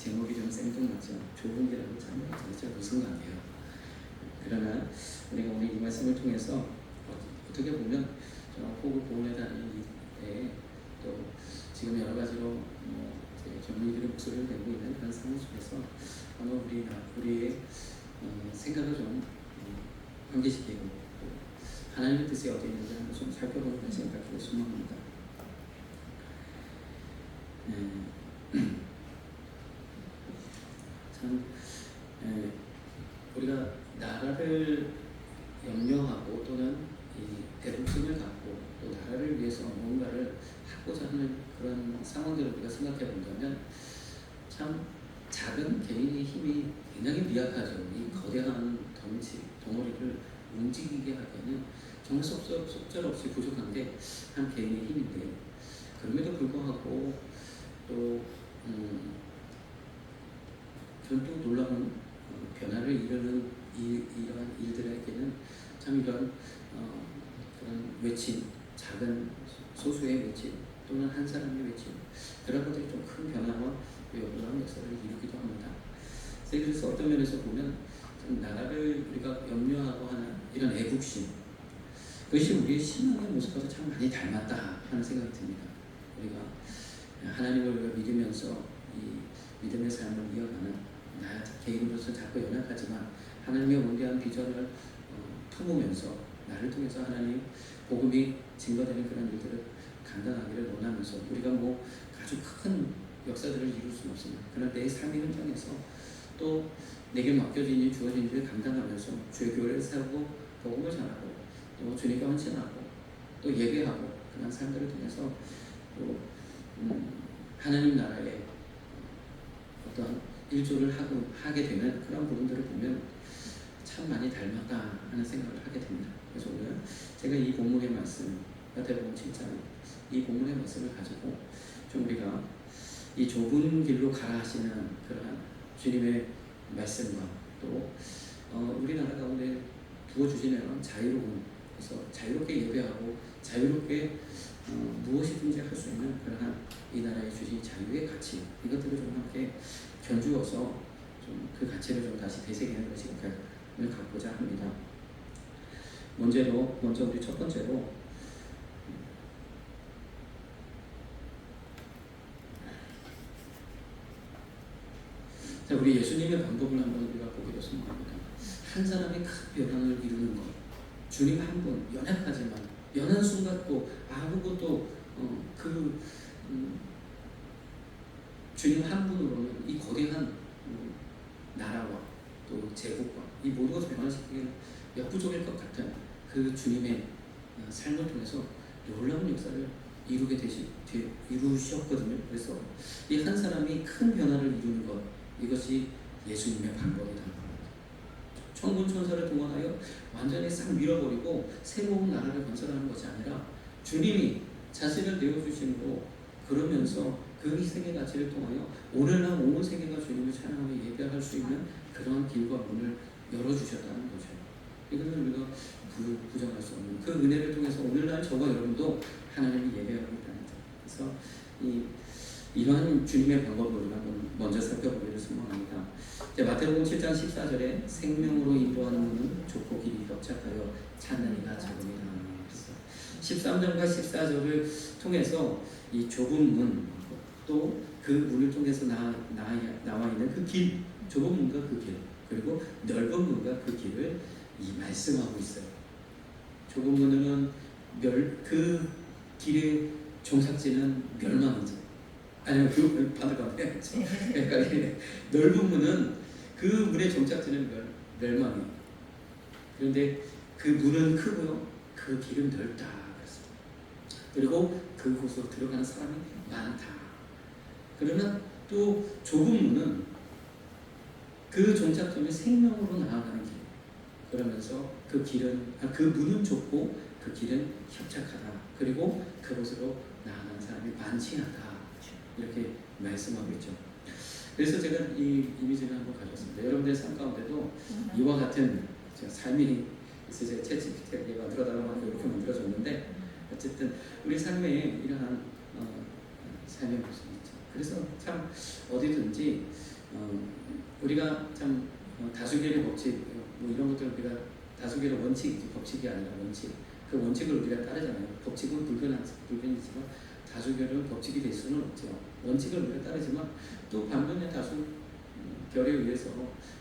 제목이 좀 생뚱맞죠. 좁은 길하고 참 진짜 무슨 관계예요. 그러나 우리가 오늘 이 말씀을 통해서 어떻게 보면 호흡을 보훈해 다니는 이때 또 지금 여러 가지로 젊은이들의 목소리를 내고 있는 그런 상황 속에서 아마 우리의 생각을 좀 환기시키고 또 하나님의 뜻이 어디 있는지 한번 좀 살펴보는 그런 시간 갖기를 소망합니다. 참 우리가 나라를 염려하고 또는 이 대국심을 갖고 또 나라를 위해서 뭔가를 하고자 하는 그런 상황들을 우리가 생각해 본다면 참 작은 개인의 힘이 굉장히 미약하죠. 이 거대한 덩어리를 움직이게 하기에는 정말 속절없이 부족한 게 한 개인의 힘인데, 그럼에도 불구하고 또 전또 놀라운 변화를 이루는 이러한 일들에게는 참 이런 그런 외침, 작은 소수의 외침 또는 한 사람의 외침, 그런 것들이 좀 큰 변화와 놀라운 역사를 이루기도 합니다. 그래서 어떤 면에서 보면 좀 나라를 우리가 염려하고 하는 이런 애국심, 그것이 우리의 신앙의 모습과도 참 많이 닮았다 하는 생각이 듭니다. 우리가 하나님을 믿으면서 이 믿음의 삶을 이어가는 나 개인으로서 자꾸 연약하지만 하나님의 원대한 비전을 품으면서 나를 통해서 하나님 복음이 증거되는 그런 일들을 감당하기를 원하면서 우리가 뭐 아주 큰 역사들을 이룰 수는 없습니다. 그러나 내 삶의 현장에서 또 내게 맡겨진 주어진 일을 감당하면서 주의 교회를 세우고 복음을 전하고 또 주님께 헌신하고 또 예배하고 그런 삶들을 통해서 또 하나님 나라의 어떤 일조를 하게 되는 그런 부분들을 보면 참 많이 닮았다 하는 생각을 하게 됩니다. 그래서 오늘 제가 이 본문의 말씀, 마태복음 7장 이 본문의 말씀을 가지고 좀 우리가 이 좁은 길로 가라 하시는 그러한 주님의 말씀과 또 우리나라 가운데 부어주시는 자유로움, 그래서 자유롭게 예배하고 자유롭게 무엇이든지 할 수 있는 그러한 이 나라에 주신 자유의 가치, 이것들을 좀 함께 견주어서 좀 그 가치를 좀 다시 되새기는 그런 시간을 갖고자 합니다. 먼저 우리 첫 번째로 자, 우리 예수님의 방법을 한번 우리가 보기로 소망합니다. 한 사람이 큰 변화를 이루는 것, 주님 한 분, 연약하지만 연한 순 같고 아무것도 주님 한 분으로는 이 거대한 나라와 또 제국과 이 모든 것을 변화시키기는 역부족일 것 같은 그 주님의 삶을 통해서 놀라운 역사를 이루셨거든요. 그래서 이 한 사람이 큰 변화를 이루는 것, 이것이 예수님의 방법이다. 천군 천사를 동원하여 완전히 싹 밀어버리고 새로운 나라를 건설하는 것이 아니라 주님이 자신을 내어주심으로 그러면서 그 희생의 가치를 통하여 오늘날 온 세계가 주님을 찬양하며 예배할 수 있는 그러한 길과 문을 열어주셨다는 거죠. 이것은 우리가 부정할 수 없는 그 은혜를 통해서 오늘날 저와 여러분도 하나님을 예배하고 있다는 것. 그래서 이러한 주님의 방법을 우리가 먼저 살펴보기를 소망합니다. 마태복음 7장 14절에 생명으로 인도하는 문은 좁고 길이 협착하여 찾는 이가 적음이다. 13절과 14절을 통해서 이 좁은 문, 또 그 문을 통해서 나와 있는 그 길, 좁은 문과 그 길, 그리고 넓은 문과 그 길을 이 말씀하고 있어요. 좁은 문은 그 길의 종착지는 멸망이죠. 아니면 그 반대로 그러니까 넓은 문은 그 문의 종착지는 멸망이에요. 그런데 그 문은 크고요, 그 길은 넓다 그랬어요. 그리고 그곳으로 들어가는 사람이 많다. 그러나 또 좁은 문은 그 종착점이 생명으로 나아가는 길. 그러면서 그 문은 좁고 그 길은 협착하다. 그리고 그곳으로 나아가는 사람이 많지 않다. 이렇게 말씀하고 있죠. 그래서 제가 이 이미지를 한번 가져왔습니다. 여러분들의 삶 가운데도 이와 같은 삶이 있으세요. 챗GPT가 만들어달라고 하니까 이렇게 만들어졌는데 어쨌든 우리 삶에 이러한 삶의 모습이 있죠. 그래서 참 어디든지 우리가 참 다수결의 법칙 뭐 이런 것들 우리가 다수결의 원칙, 법칙이 아니라 원칙. 그 원칙을 우리가 따르잖아요. 법칙은 불변이지만 다수결은 법칙이 될 수는 없죠. 원칙을 우리가 따르지만 또 반면에 다수결에 의해서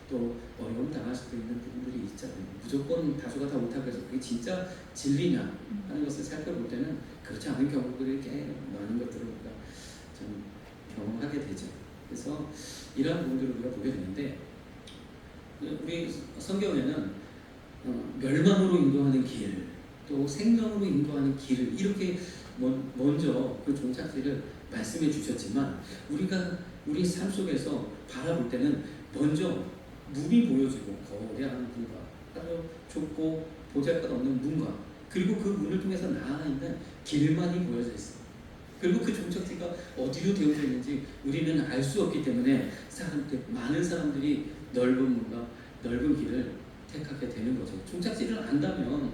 또 어려움 당할 수도 있는 부분들이 있잖아요. 무조건 다수가 다 옳다고 해서 그게 진짜 진리냐 하는 것을 살펴볼 때는 그렇지 않은 경우들이 꽤 많은 것들을 우리가 좀 경험하게 되죠. 그래서 이러한 부분들을 우리가 보게 되는데 우리 성경에는 멸망으로 인도하는 길, 또 생명으로 인도하는 길을 이렇게 먼저 그 종착지를 말씀해 주셨지만 우리가 우리 삶 속에서 바라볼 때는 먼저 문이 보여지고 거대한 문과 아주 좁고 보잘것없는 문과 그리고 그 문을 통해서 나아가 있는 길만이 보여져 있어요. 그리고 그 종착지가 어디로 되어져 있는지 우리는 알 수 없기 때문에 많은 사람들이 넓은 문과 넓은 길을 택하게 되는 거죠. 종착지를 안다면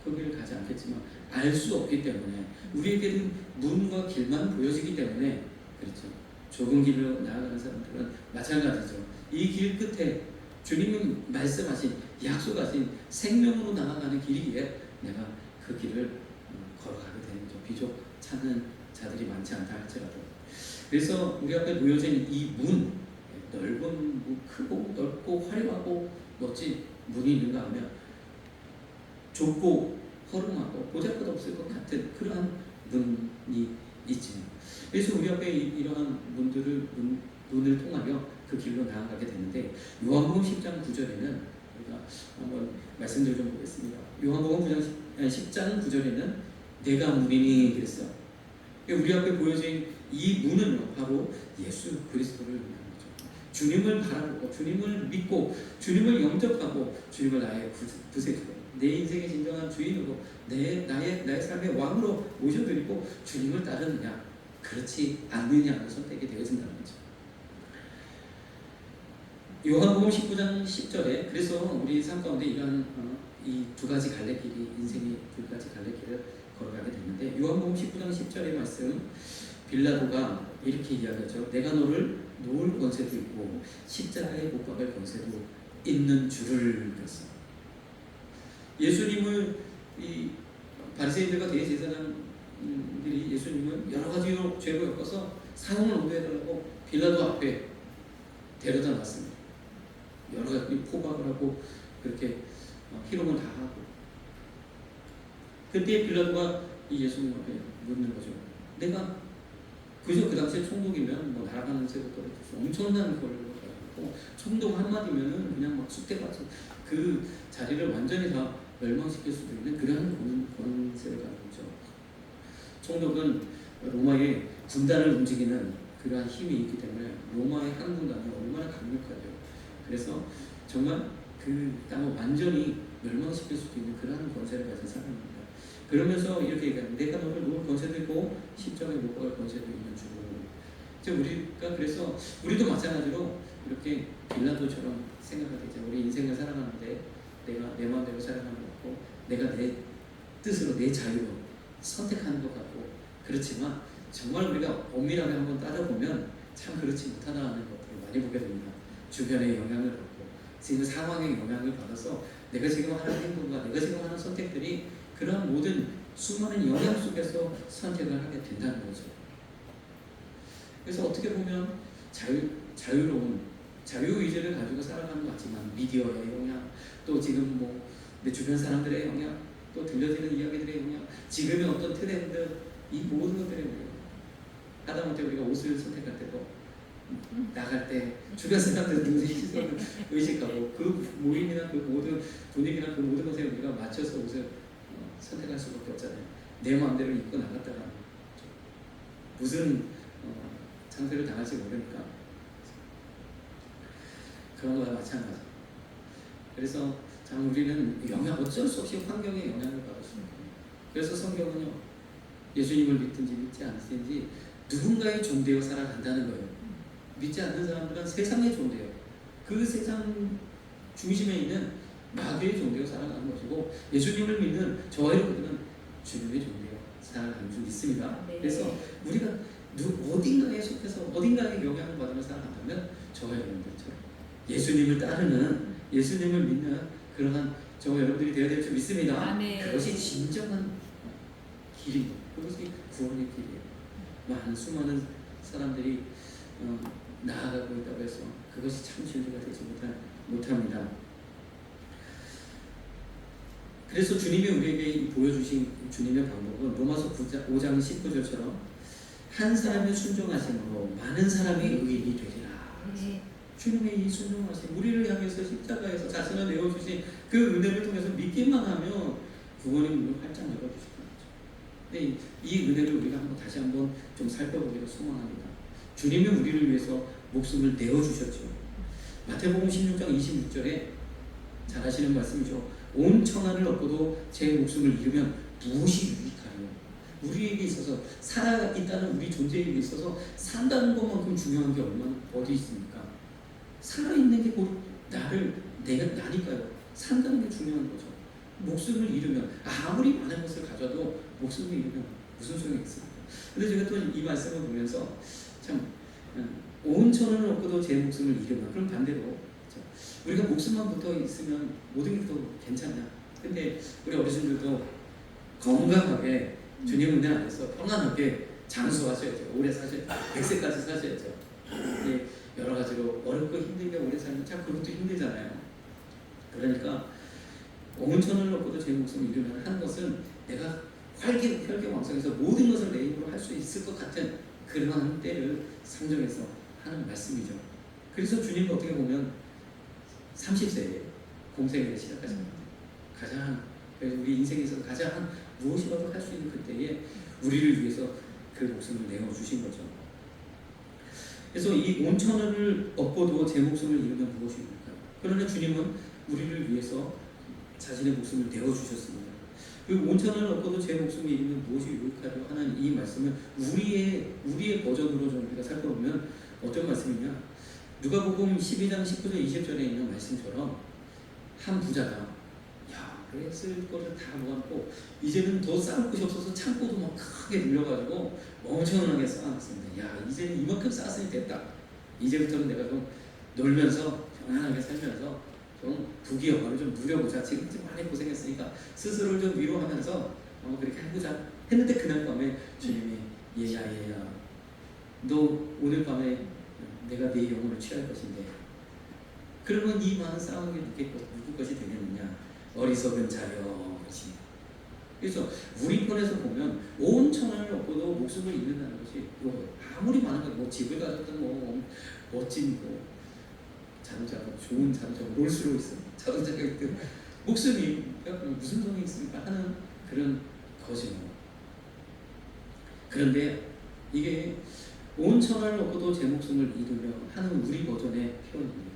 그 길을 가지 않겠지만 알 수 없기 때문에 우리에게는 문과 길만 보여지기 때문에 그렇죠. 좁은 길로 나아가는 사람들은 마찬가지죠. 이 길 끝에 주님이 말씀하신 약속하신 생명으로 나아가는 길이기에 내가 그 길을 걸어가게 되는 거죠. 비록 찾는 자들이 많지 않다 할지라도. 그래서 우리 앞에 놓여진 이 문, 넓은 문, 크고 넓고 화려하고 멋진 문이 있는가 하면 좁고 허름하고 보잘것없을 것 같은 그러한 문이 있지만 그래서 우리 앞에 이러한 문을 통하여 그 길로 나아가게 되는데 요한복음 10장 9절에는 우리가 한번 말씀드려 좀 보겠습니다. 요한복음 10장 9절에는 내가 문이니 그랬어요. 우리 앞에 보여진 이 문은 바로 예수 그리스도를 위한 거죠. 주님을 바라보고 주님을 믿고 주님을 영접하고 주님을 나의 구세주로 내 인생의 진정한 주인으로 나의 삶의 왕으로 모셔드리고 주님을 따르느냐 그렇지 않느냐를 선택이 되어진다는 거죠. 요한복음 19장 10절에 그래서 우리 삶 가운데 이러한 이 두 가지 갈래길이 인생의 두 가지 갈래길을 걸어가게 되는데 요한복음 19장 10절의 말씀 빌라도가 이렇게 이야기하죠. 내가 너를 놓을 권세도 있고 십자가에 못 박을 권세도 있는 줄을 그랬어요. 예수님을 이 바리새인들과 대제사장들이 예수님을 여러 가지로 죄로 엮어서 사형을 오도해달라고 빌라도 앞에 데려다 놨습니다. 여러 가지 포박을 하고 그렇게 희롱을 다 하고 그때 빌라도가 이 예수님 앞에 묻는 거죠. 내가 그저 그 당시에 총독이면 뭐 날아가는 새도 떨어져서 엄청난 권력을 가지고 총독 한마디면은 그냥 막 쑥대밭이 그 자리를 완전히 다 멸망시킬 수도 있는 그런 권세를 가지고 있죠. 총독은 로마의 군단을 움직이는 그러한 힘이 있기 때문에 로마의 한 군단은 얼마나 강력하죠. 그래서 정말 그 땅을 완전히 멸망시킬 수도 있는 그러한 권세를 가진 사람입니다. 그러면서 이렇게 얘기합니다. 내가 너를 놓을 권세도 있고 십자가에 못 박을 권세도 있는 주로. 우리가 그래서 우리도 마찬가지로 이렇게 빌라도처럼 생각하게 되죠. 우리 인생을 살아가는데 내가 내 마음대로 살아가는 것 같고 내가 내 뜻으로 내 자유로 선택하는 것 같고 그렇지만 정말 우리가 엄밀하게 한번 따져보면 참 그렇지 못하다는 것들을 많이 보게 됩니다. 주변의 영향을 받고 지금 상황의 영향을 받아서 내가 지금 하는 행동과 내가 지금 하는 선택들이 그런 모든 수많은 영향 속에서 선택을 하게 된다는 거죠. 그래서 어떻게 보면 자유로운 자유의지를 가지고 살아가는 것 같지만 미디어의 영향, 또 지금 뭐 내 주변 사람들의 영향, 또 들려지는 이야기들의 영향, 지금의 어떤 트렌드, 이 모든 것들의 영향. 하다못해 우리가 옷을 선택할 때도 나갈 때 주변 사람들 눈의 시선을 의식하고 그 모임이나 그 모든 분위기나 그 모든 것에 우리가 맞춰서 옷을 선택할 수밖에 없잖아요. 내 마음대로 입고 나갔다가 무슨 상태를 당할지 모르니까 그런 거와 마찬가지. 그래서 참 우리는 어쩔 수 없이 환경의 영향을 받을 수 있습니다. 그래서 성경은요 예수님을 믿든지 믿지 않든지 누군가의 종되어 살아간다는 거예요. 믿지 않는 사람들은 세상의 종되어 그 세상 중심에 있는 마귀의 종되어 살아가는 것이고 예수님을 믿는 저와 여러분들은 주님의 종되어 살아가는 줄 믿습니다. 네. 그래서 우리가 어딘가에 속해서 어딘가에 영향을 받으며 살아간다면 저와 여러분들처럼 예수님을 따르는, 예수님을 믿는 그러한 저와 여러분들이 되어야 될 줄 믿습니다. 아멘. 그것이 진정한 길입니다. 그것이 구원의 길이에요. 많은 수많은 사람들이 나아가고 있다고 해서 그것이 참 진리가 되지 못합니다. 그래서 주님이 우리에게 보여주신 주님의 방법은 로마서 5장 19절처럼 한 사람의 순종하심으로 많은 사람이 의인이 되리라. 주님의 이 순종하심, 우리를 향해서 십자가에서 자신을 내어주신 그 은혜를 통해서 믿기만 하면 구원의 문을 활짝 열어주실 거죠. 근데 이 은혜를 우리가 다시 한번 좀 살펴보기를 소망합니다. 주님이 우리를 위해서 목숨을 내어주셨죠. 마태복음 16장 26절에 잘 아시는 말씀이죠. 온 천하를 얻고도 제 목숨을 잃으면 무엇이 유익하리요. 우리에게 있어서 살아있다는 우리 존재에 있어서 산다는 것만큼 중요한 게 어디 있습니까? 살아있는 게 곧 나니까요. 산다는 게 중요한 거죠. 목숨을 잃으면 아무리 많은 것을 가져도 목숨을 잃으면 무슨 소용이 있습니까? 근데 제가 또 이 말씀을 보면서 참 온 천하를 얻고도 제 목숨을 잃으면, 그럼 반대로 우리가 목숨만 붙어 있으면 모든 게 더 괜찮냐? 근데 우리 어르신들도 건강하게 주님 은혜 안에서 편안하게 장수하셔야죠. 오래 사셔야죠. 100세까지 사셔야죠. 여러 가지로 어렵고 힘들게 오래 살면 참 그것도 힘들잖아요. 그러니까 온 천을 얻고도 제 목숨을 잃으면 하는 것은 내가 혈기왕성해서 모든 것을 내 힘으로 할 수 있을 것 같은 그러한 때를 상정해서 하는 말씀이죠. 그래서 주님은 어떻게 보면 30세에 공생애를 시작하십니다. 가장 우리 인생에서 가장 무엇이라도 할 수 있는 그때에 우리를 위해서 그 목숨을 내어주신 거죠. 그래서 이 온천을 얻고도 제 목숨을 잃으면 무엇이 있을까요? 그러나 주님은 우리를 위해서 자신의 목숨을 내어주셨습니다. 그 온천을 얻고도 제 목숨을 잃으면 무엇이 유익하려 하는 이 말씀을 우리의 버전으로 좀 우리가 살펴보면 어떤 말씀이냐? 누가복음 12장 19절 20절에 있는 말씀처럼 한 부자가 그래 쓸 거를 다 모았고 이제는 더 쌓을 곳이 없어서 창고도 막 크게 늘려가지고 엄청나게 쌓아놨습니다. 이제는 이만큼 쌓았으니 됐다. 이제부터는 내가 좀 놀면서 편안하게 살면서 좀 부귀영화를 좀 누려보자. 지금 좀 많이 고생했으니까 스스로를 좀 위로하면서 그렇게 해보자 했는데 그날 밤에 주님이 얘야 너 오늘 밤에 내가 네 영혼을 취할 것인데 그러면 이 많은 싸움이 누구 것이 되겠느냐? 어리석은 자여. 그래서 우리 편에서 보면 온 천하를 얻고도 목숨을 잃는다는 것이 아무리 많은 것, 집을 가졌든 멋진 자동차가 좋은 자동차가 롤스로 있어 자동차가 있든 목숨이 무슨 소용이 있습니까 하는 그런 거죠. 그런데 이게 온 천하를 얻고도 제 목숨을 잃으려 하는 우리 버전의 표현입니다.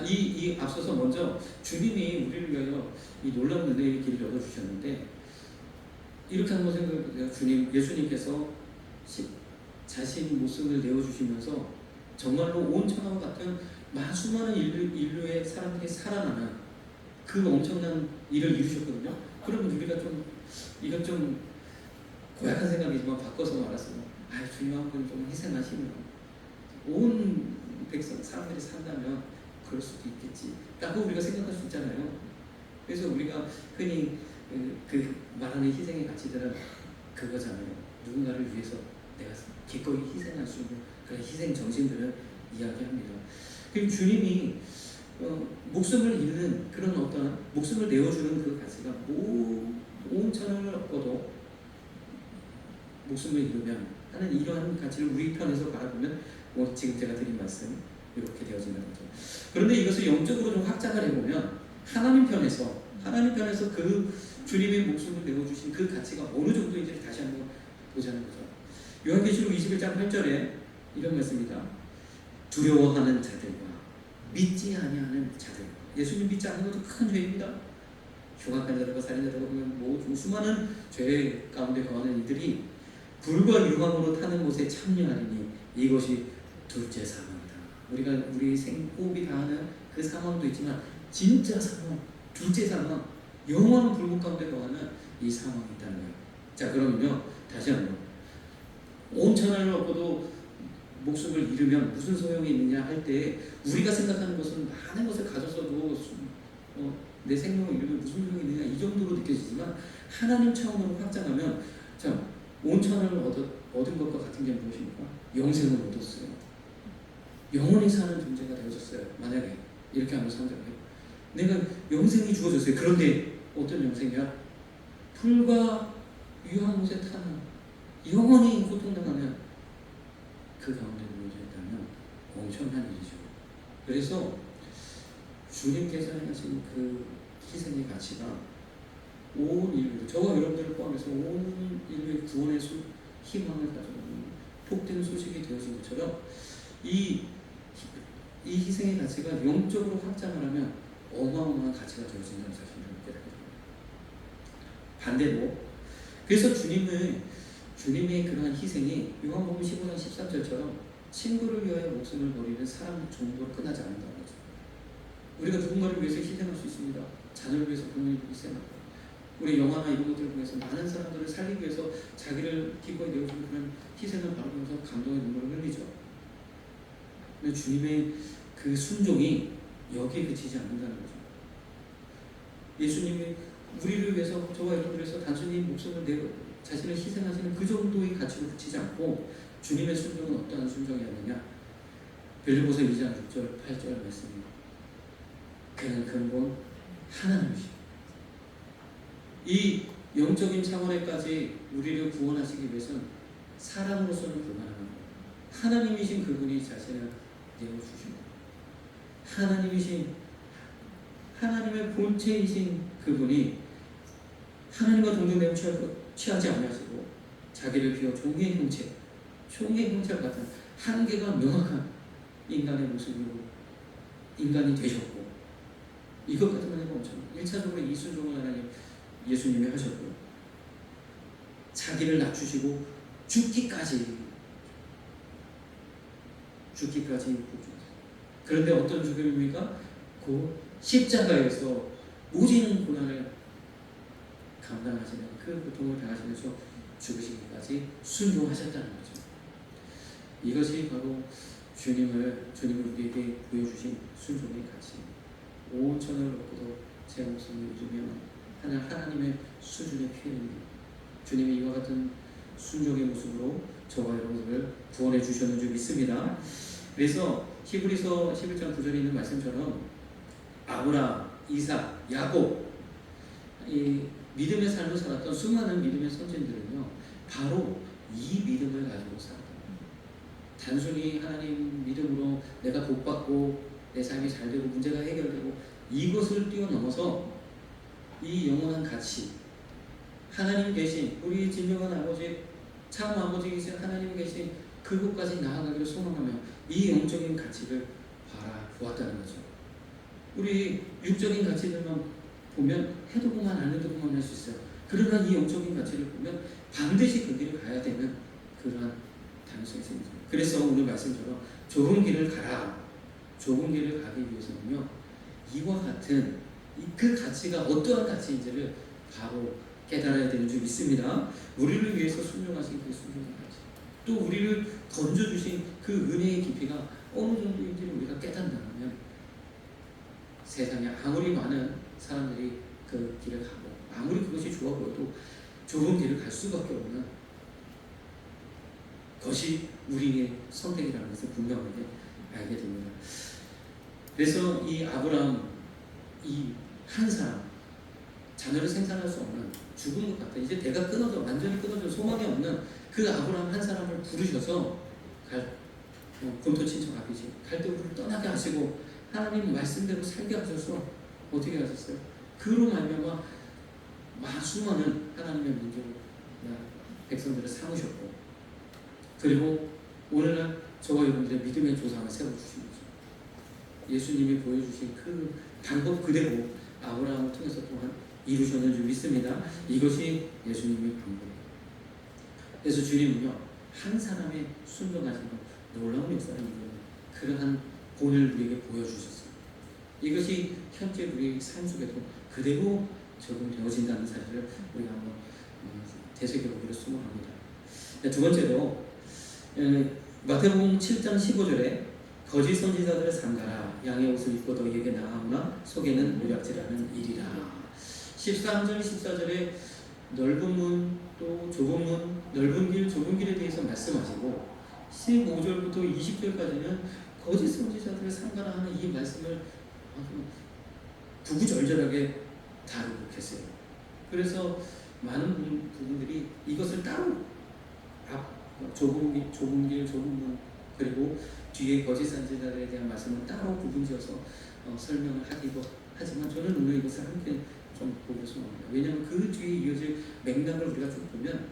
이 앞서서 먼저 주님이 우리를 위하여 이 놀라운 은혜의 길을 열어주셨는데 이렇게 한번 생각해보세요. 예수님께서 자신 목숨을 내어주시면서 정말로 온 천하와 같은 수많은 인류의 사람들이 살아나는 그 엄청난 일을 이루셨거든요. 그러면 우리가 이건 좀 고약한 생각이지만 바꿔서 말했으면 주님 한 분 좀 희생하시면 온 백성 사람들이 산다면 그럴 수도 있겠지 라고 우리가 생각할 수 있잖아요. 그래서 우리가 흔히 그 말하는 희생의 가치들은 그거잖아요. 누군가를 위해서 내가 기꺼이 희생할 수 있는 그런 희생 정신들을 이야기합니다. 그리고 주님이 목숨을 잃는 그런 어떤 목숨을 내어주는 그 가치가 온 천하를 얻고도 목숨을 잃으면 하는 이러한 가치를 우리 편에서 바라보면 지금 제가 드린 말씀 이렇게 되어지는 거죠. 그런데 이것을 영적으로 좀 확장을 해보면 하나님 편에서 그 주님의 목숨을 내어주신 그 가치가 어느 정도인지 다시 한번 보자는 거죠. 요한계시록 21장 8절에 이런 말씀입니다. 두려워하는 자들과 믿지 아니하는 자들. 예수님 믿지 않는 것도 큰 죄입니다. 흉악한 자들과 살인자들과 보면 수많은 죄 가운데 거하는 이들이 불과 유황으로 타는 곳에 참여하리니 이것이 둘째 사망이다. 우리가 우리 생호흡이 당하는 그 사망도 있지만 진짜 사망, 둘째 사망, 영원한 불꽃 가운데 거하는 이 사망이 있다는 거예요. 자, 그러면요 다시 한번 온 천하를 얻고도 목숨을 잃으면 무슨 소용이 있느냐 할 때 우리가 생각하는 것은 많은 것을 가졌어도 내 생명을 잃으면 무슨 소용이 있느냐 이 정도로 느껴지지만 하나님 차원으로 확장하면 자, 온 천하를 얻은 것과 같은 게 무엇입니까? 영생을 얻었어요. 영원히 사는 존재가 되어졌어요. 만약에 이렇게 하면 상정해요. 내가 영생이 주어졌어요. 그런데 어떤 영생이야? 불과 유황 못에 타는 영원히 고통당하면 그 가운데 놓여져 있다면 엄청난 일이죠. 그래서 주님께서 하신 그 희생의 가치가 온 인류, 저와 여러분들을 포함해서 온 인류의 구원의 희망을 가져오는 복된 소식이 되어진 것처럼 이 희생의 가치가 영적으로 확장을 하면 어마어마한 가치가 되어진다는 사실을 깨닫게 됩니다. 반대로 그래서 주님의 그러한 희생이 요한복음 15장 13절처럼 친구를 위하여 목숨을 버리는 사람 정도로 끝나지 않는다는 거죠. 우리가 누군가를 위해서 희생할 수 있습니다. 자녀를 위해서 부모님을 희생하고 우리 영화나 이런 것들을 통해서 많은 사람들을 살리기 위해서 자기를 기꺼이 내어주는 그런 희생을 바라보면서 감동의 눈물을 흘리죠. 근데 주님의 그 순종이 여기에 그치지 않는다는 거죠. 예수님이 우리를 위해서 저와 여러분을 위해서 단순히 목숨을 내고 자신을 희생하시는 그 정도의 가치로 그치지 않고 주님의 순종은 어떠한 순종이었느냐? 빌립보서 2장 6절 8절 말씀입니다. 그는 근본 하나님이십니다. 이 영적인 차원에까지 우리를 구원하시기 위해서는 사람으로서는 불가능한 거예요. 하나님이신 그분이 자신을 내어주신 거예요. 하나님의 본체이신 그분이 하나님과 동등됨을 취하지 아니하시고 자기를 비워 종의 형체와 같은 한계가 명확한 인간의 모습으로 인간이 되셨고 이것 같은 은혜가 엄청나요. 1차적으로 이 순종을 하나님 예수님이 하셨고 자기를 낮추시고 죽기까지 그런데 어떤 죽음입니까? 그 십자가에서 모진 고난을 감당하시는 그 고통을 당하시면서 죽으시기까지 순종하셨다는 거죠. 이것이 바로 주님을 우리에게 보여주신 순종의 가치. 온 천을 얻고도 제 목숨을 잃으면 하나님의 수준의 표현입니다. 주님이 이와 같은 순종의 모습으로 저와 여러분을 구원해 주셨는 줄 믿습니다. 그래서 히브리서 11장 9절에 있는 말씀처럼 아브라함, 이삭, 야곱 이 믿음의 삶을 살았던 수많은 믿음의 선진들은요 바로 이 믿음을 가지고 살았다. 단순히 하나님 믿음으로 내가 복받고 내 삶이 잘되고 문제가 해결되고 이것을 뛰어넘어서 이 영원한 가치 하나님 계신 우리 진정한 아버지 참 아버지이신 하나님 계신 그곳까지 나아가기를 소망하며 이 영적인 가치를 바라보았다는 거죠. 우리 육적인 가치들만 보면 해도 보면 안 해도 보면 할 수 있어요. 그러나 이 영적인 가치를 보면 반드시 그 길을 가야 되는 그러한 단순히 생깁니다. 그래서 오늘 말씀처럼 좁은 길을 가라. 좁은 길을 가기 위해서는요 이와 같은 그 가치가 어떠한 가치인지를 바로 깨달아야 되는 줄 믿습니다. 우리를 위해서 순종하신 그 순종의 가치 또 우리를 건져주신 그 은혜의 깊이가 어느 정도인지를 우리가 깨닫는다면 세상에 아무리 많은 사람들이 그 길을 가고 아무리 그것이 좋아 보여도 좁은 길을 갈 수밖에 없는 것이 우리의 선택이라는 것을 분명하게 알게 됩니다. 그래서 이 아브라함 이 한 사람 자녀를 생산할 수 없는 죽은 것 같아 이제 대가 끊어져 완전히 끊어져 소망이 없는 그 아브라함 한 사람을 부르셔서 본토 친척 아비지 갈대 우리를 떠나게 하시고 하나님 말씀대로 살게 하셔서 어떻게 하셨어요? 그로 말미암아 수많은 하나님의 민족 백성들을 삼으셨고 그리고 오늘날 저와 여러분들의 믿음의 조상을 세워주신 거죠. 예수님이 보여주신 그 방법 그대로 아브라함을 통해서 또한 이루셨는 줄 믿습니다. 이것이 예수님의 방법입니다. 그래서 주님은요 한 사람의 순종하시는 놀라운 역사를 이루는 그러한 본을 우리에게 보여주셨어요. 이것이 현재 우리 삶 속에도 그대로 적용되어진다는 사실을 우리가 한번 되새겨보기를 소망합니다. 두 번째로 마태복음 7장 15절에 거짓 선지자들을 삼가라. 양의 옷을 입고 너희에게 나아오나 속에는 노략질하는 일이라. 13절 14절에 넓은 문 또 좁은 문, 넓은 길 좁은 길에 대해서 말씀하시고 15절부터 20절까지는 거짓 선지자들을 삼가라 하는 이 말씀을 아주 구구절절하게 다루고 계세요. 그래서 많은 부분들이 이것을 따로 좁은 길, 좁은 문, 그리고 뒤에 거짓 선지자들에 대한 말씀은 따로 구분지어서 설명을 하기도 하지만 저는 오늘 이것을 함께 좀 보고 싶습니다. 왜냐하면 그 뒤에 이어질 맥락을 우리가 쭉 보면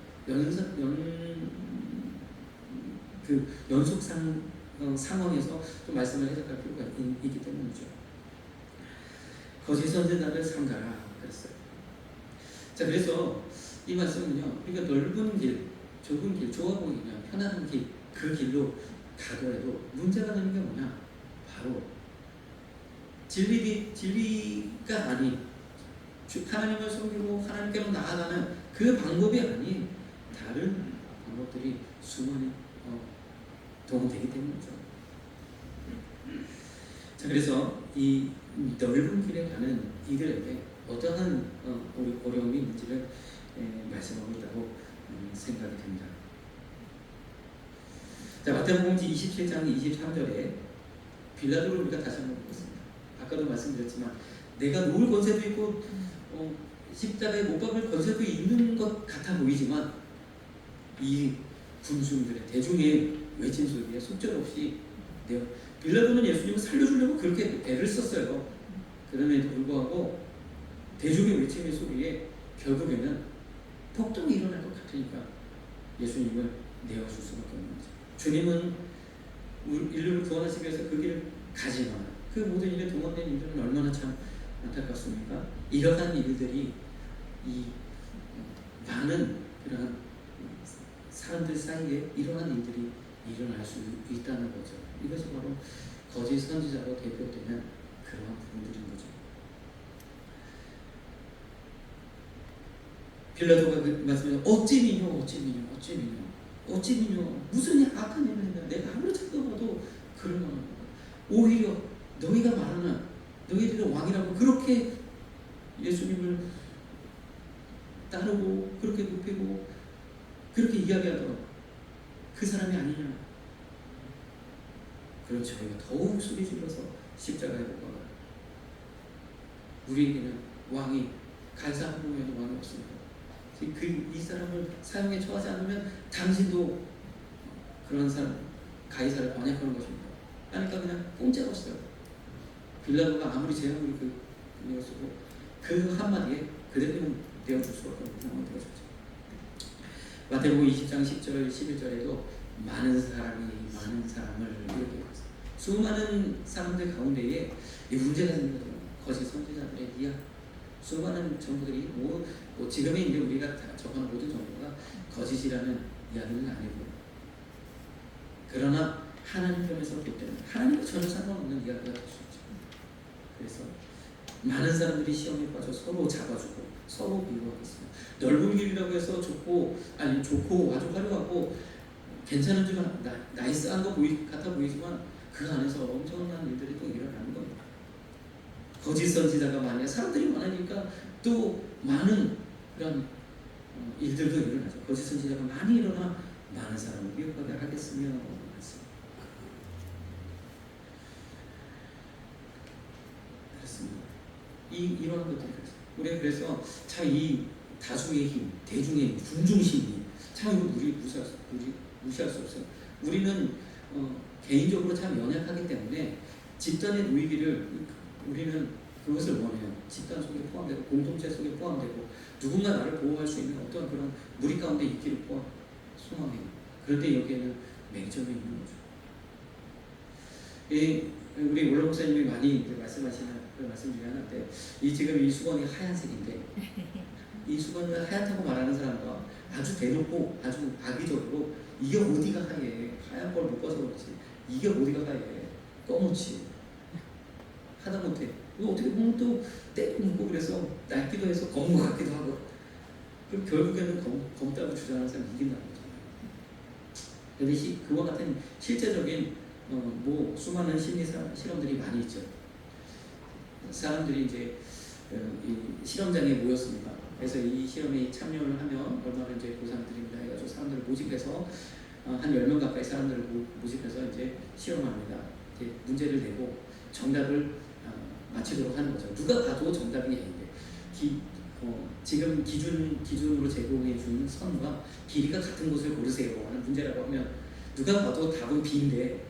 연속 상황에서 좀 말씀을 해석할 필요가 있기 때문이죠. 거짓 선지자를 삼가라 그랬어요. 자, 그래서 이 말씀은요, 우리가 넓은 길, 좁은 길, 좋아 보이냐, 편안한 길, 그 길로 가더라도 문제가 되는 게 뭐냐? 바로 진리가 아닌 하나님을 섬기고 하나님께로 나아가는 그 방법이 아닌 다른 방법들이 수많이 동원되기 때문이죠. 자, 그래서 이 넓은 길에 가는 이들에게 어떠한 어려움이 있는지를 말씀하고 있다고 생각이 됩니다. 자, 마태복음 27장 23절에 빌라도를 우리가 다시 한번 보겠습니다. 아까도 말씀드렸지만 내가 놓을 권세도 있고 십자가에 못 박을 권세도 있는 것 같아 보이지만 이 군중들의 대중의 외침 소리에 속절없이 빌라도는 예수님을 살려주려고 그렇게 애를 썼어요. 그럼에도 불구하고 대중의 외침의 소리에 결국에는 폭동이 일어날 것 같으니까 예수님을 내어줄 수밖에 없는 거죠. 주님은 인류를 구원하시기 위해서 그 길을 가지만 그 모든 일에 동원된 일들은 얼마나 참 안타깝습니까? 이러한 일들이 이 많은 그런 사람들 사이에 이러한 일들이 일어날 수 있다는 거죠. 이것이 바로 거짓 선지자로 대표되는 그러한 부분들인 거죠. 빌라도가 그 말씀에 어찌 미뇨 무슨 악한 일을 했냐, 내가 아무리 찾아봐도 그런 거 오히려 너희가 말하는 너희들의 왕이라고 그렇게 예수님을 따르고 그렇게 높이고 그렇게 이야기하더라고. 그 사람이 아니냐. 그런 저희가 더욱 소리 질러서 십자가에 못 박아요. 우리에게는 왕이 가이사 한 명에도 왕이 없습니다. 이 사람을 사형에 처하지 않으면 당신도 그런 사람 가이사를 반역하는 것입니다. 그러니까 그냥 공짜로 써요. 빌라도가 아무리 제한물이 그걸 쓰고 그 한마디에 그대로 되어줄 수밖에 없는 상황이 되어졌죠. 마태복음 20장 10절 11절에도 많은 사람을 이렇게 했어요. 수많은 사람들 가운데에 이 문제가 생기거든요. 거짓 선지자들의 수많은 정보들이 지금의 이제 우리가 접하는 모든 정보가 거짓이라는 이야기는 아니고, 그러나 하나님 편에서 볼 때는 하나님과 전혀 상관없는 이야기가 될 수 있죠. 그래서 많은 사람들이 시험에 빠져 서로 잡아주고 서로 비교하겠습니다. 넓은 길이라고 해서 좋고 아주 화려하고 괜찮은 줄 나이스한 거 같아 보이지만 그 안에서 엄청난 일들이 또 일어나는 겁니다. 거짓 선지자가 많아요. 사람들이 많으니까 또 많은 그런 일들도 일어나죠. 거짓 선지자가 많이 일어나 많은 사람을 미혹하게 하겠으며 그렇습니다. 이런 것들이 우리가 그래서 참 이 다수의 힘, 대중의 힘, 군중심리 참 우리 무시할 수 없어요. 우리는 개인적으로 참 연약하기 때문에 집단의 놓이기를 우리는 그것을 원해요. 집단 속에 포함되고 공동체 속에 포함되고 누군가 나를 보호할 수 있는 어떤 그런 무리 가운데 있기를 소망해요. 그런데 여기에는 맹점이 있는 거죠. 우리 원로 목사님이 많이 말씀하시는 그 말씀 중에 하나인데, 지금 이 수건이 하얀색인데 이 수건을 하얗다고 말하는 사람과 아주 대놓고 아주 악의적으로 이게 어디가 하얀 걸 못 봐서 그렇지 이게 어디가 하얘 검은지 하다못해 어떻게 보면 또 때도 묻고 그래서 낡기도 해서 검은 것 같기도 하고, 그럼 결국에는 검다고 주장하는 사람이 이긴다는 거잖아요. 근데 그와 같은 실제적인 뭐 수많은 심리 실험들이 많이 있죠. 사람들이 이제 이 실험장에 모였습니다. 그래서 이 실험에 참여를 하면 얼마나 이제 보상을 드립니다 해가지고 사람들을 모집해서 한 10명 가까이 사람들을 모집해서 이제 실험합니다. 이제 문제를 내고 정답을 맞히도록 하는 거죠. 누가 봐도 정답이 A인데 지금 기준으로 제공해 준 선과 길이가 같은 곳을 고르세요 하는 문제라고 하면 누가 봐도 답은 B인데,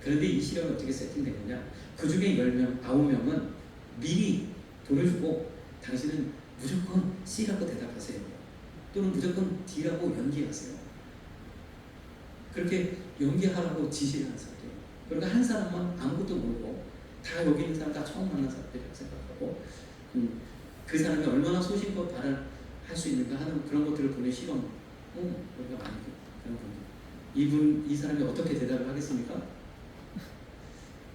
그런데 이 실험이 어떻게 세팅된 거냐, 그 중에 10명, 9명은 미리 돈을 주고 당신은 무조건 C라고 대답하세요 또는 무조건 D라고 연기하세요. 그렇게 연기하라고 지시를 하는 사람들이에요. 그러니까 한 사람만 아무것도 모르고 다 여기 있는 사람 다 처음 만난 사람들이라고 생각하고 그 사람이 얼마나 소신껏 발언할 수 있는가 하는 그런 것들을 보는 실험 우리가 많이 그런 겁니다. 이 사람이 어떻게 대답을 하겠습니까?